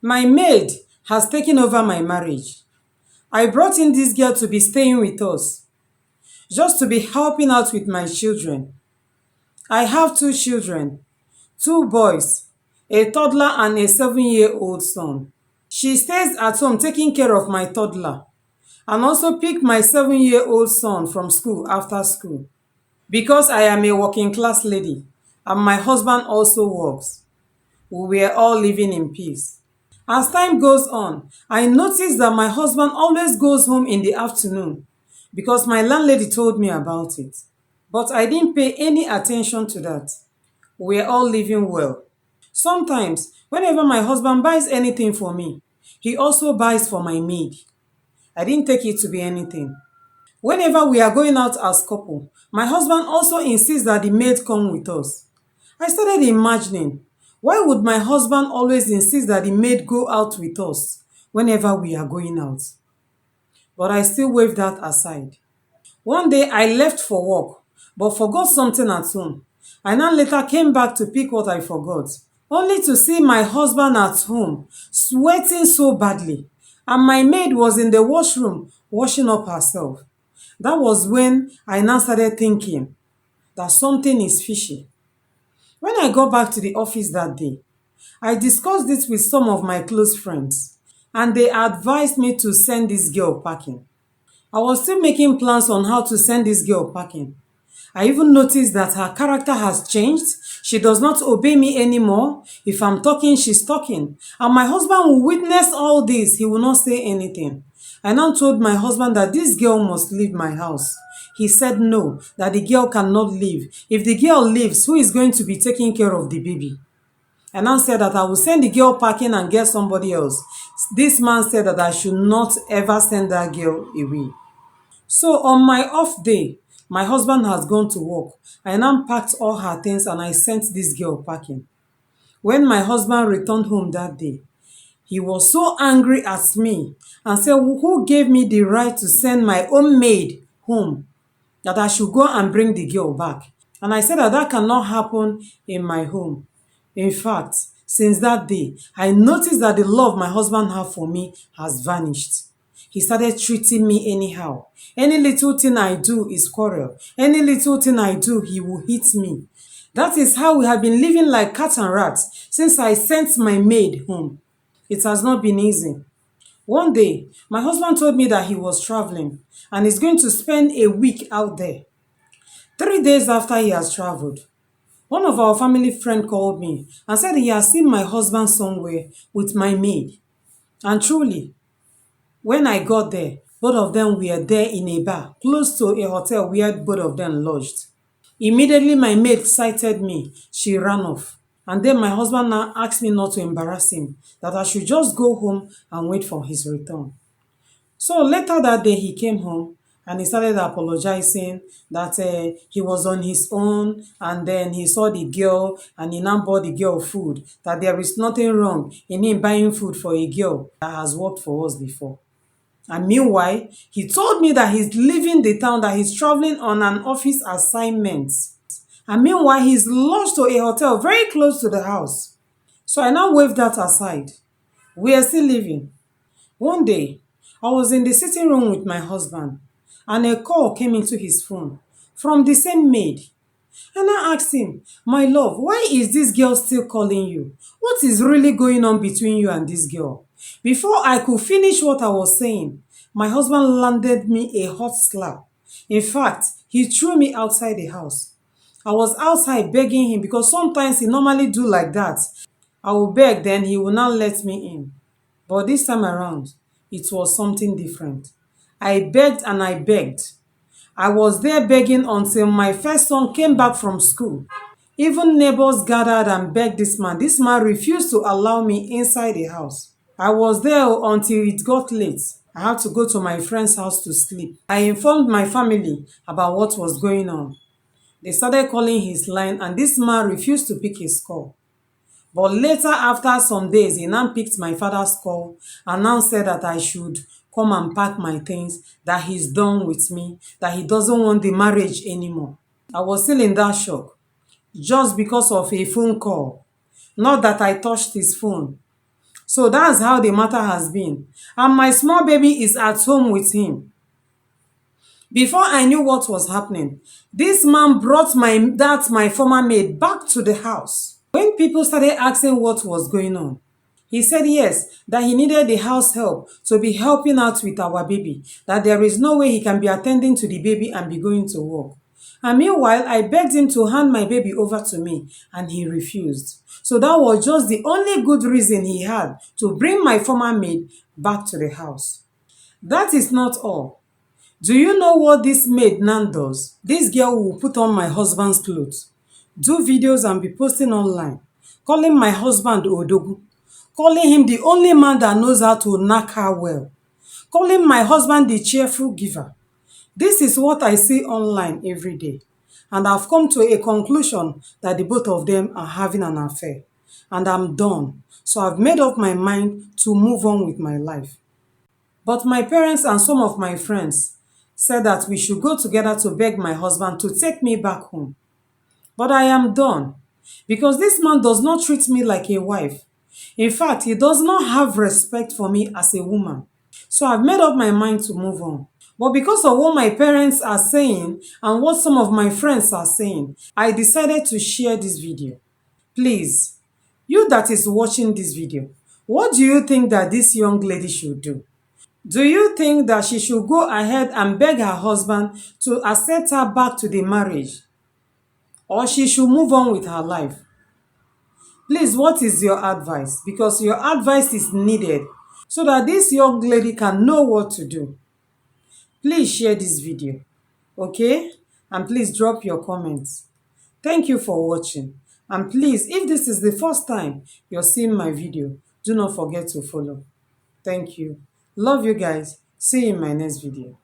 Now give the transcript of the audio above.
My maid has taken over my marriage. I brought in this girl to be staying with us, just to be helping out with my children. I have two children, two boys, a toddler and a 7-year-old son. She stays at home taking care of my toddler and also pick my 7-year-old son from school after school. Because I am a working class lady and my husband also works, we were all living in peace. As time goes on, I noticed that my husband always goes home in the afternoon because my landlady told me about it. But I didn't pay any attention to that. We're all living well. Sometimes, whenever my husband buys anything for me, he also buys for my maid. I didn't take it to be anything. Whenever we are going out as couple, my husband also insists that the maid come with us. I started imagining, why would my husband always insist that the maid go out with us whenever we are going out? But I still waved that aside. One day I left for work, but forgot something at home. I now later came back to pick what I forgot, only to see my husband at home, sweating so badly, and my maid was in the washroom washing up herself. That was when I now started thinking that something is fishy. When I got back to the office that day, I discussed this with some of my close friends, and they advised me to send this girl packing. I was still making plans on how to send this girl packing. I even noticed that her character has changed. She does not obey me anymore. If I'm talking, she's talking. And my husband will witness all this. He will not say anything. I now told my husband that this girl must leave my house. He said no, that the girl cannot leave. If the girl leaves, who is going to be taking care of the baby? I now said that I will send the girl packing and get somebody else. This man said that I should not ever send that girl away. So on my off day, my husband has gone to work. I now packed all her things and I sent this girl packing. When my husband returned home that day, he was so angry at me and said, who gave me the right to send my own maid home, that I should go and bring the girl back? And I said that that cannot happen in my home. In fact, since that day, I noticed that the love my husband had for me has vanished. He started treating me anyhow. Any little thing I do is quarrel. Any little thing I do, he will hit me. That is how we have been living like cat and rat since I sent my maid home. It has not been easy. One day, my husband told me that he was traveling and is going to spend a week out there. 3 days after he has traveled, one of our family friend called me and said he has seen my husband somewhere with my maid. And truly, when I got there, both of them were there in a bar close to a hotel where both of them lodged. Immediately my maid sighted me. She ran off. And then my husband now asked me not to embarrass him, that I should just go home and wait for his return. So later that day, he came home and he started apologizing that he was on his own and then he saw the girl and he now bought the girl food, that there is nothing wrong in him buying food for a girl that has worked for us before. And meanwhile, he told me that he's leaving the town, that he's traveling on an office assignment. And meanwhile, he's lodged to a hotel very close to the house. So I now waved that aside. We are still living. One day, I was in the sitting room with my husband, and a call came into his phone from the same maid. And I asked him, my love, why is this girl still calling you? What is really going on between you and this girl? Before I could finish what I was saying, my husband landed me a hot slap. In fact, he threw me outside the house. I was outside begging him because sometimes he normally do like that. I will beg, then he will not let me in. But this time around, it was something different. I begged and I begged. I was there begging until my first son came back from school. Even neighbors gathered and begged this man. This man refused to allow me inside the house. I was there until it got late. I had to go to my friend's house to sleep. I informed my family about what was going on. They started calling his line and this man refused to pick his call. But later, after some days, he now picked my father's call and now said that I should come and pack my things, that he's done with me, that he doesn't want the marriage anymore. I was still in that shock, just because of a phone call. Not that I touched his phone. So that's how the matter has been. And my small baby is at home with him. Before I knew what was happening, this man brought my former maid back to the house. When people started asking what was going on, he said yes, that he needed the house help to be helping out with our baby, that there is no way he can be attending to the baby and be going to work. And meanwhile, I begged him to hand my baby over to me, and he refused. So that was just the only good reason he had to bring my former maid back to the house. That is not all. Do you know what this maid now does? This girl will put on my husband's clothes, do videos and be posting online, calling my husband Odogu, calling him the only man that knows how to knack her well, calling my husband the cheerful giver. This is what I see online every day. And I've come to a conclusion that the both of them are having an affair. And I'm done. So I've made up my mind to move on with my life. But my parents and some of my friends said that we should go together to beg my husband to take me back home. But I am done, because this man does not treat me like a wife. In fact, he does not have respect for me as a woman. So I've made up my mind to move on. But because of what my parents are saying and what some of my friends are saying, I decided to share this video. Please, you that is watching this video, what do you think that this young lady should do? Do you think that she should go ahead and beg her husband to accept her back to the marriage? Or she should move on with her life? Please, what is your advice? Because your advice is needed so that this young lady can know what to do. Please share this video, okay? And please drop your comments. Thank you for watching. And please, if this is the first time you're seeing my video, do not forget to follow. Thank you. Love you guys. See you in my next video.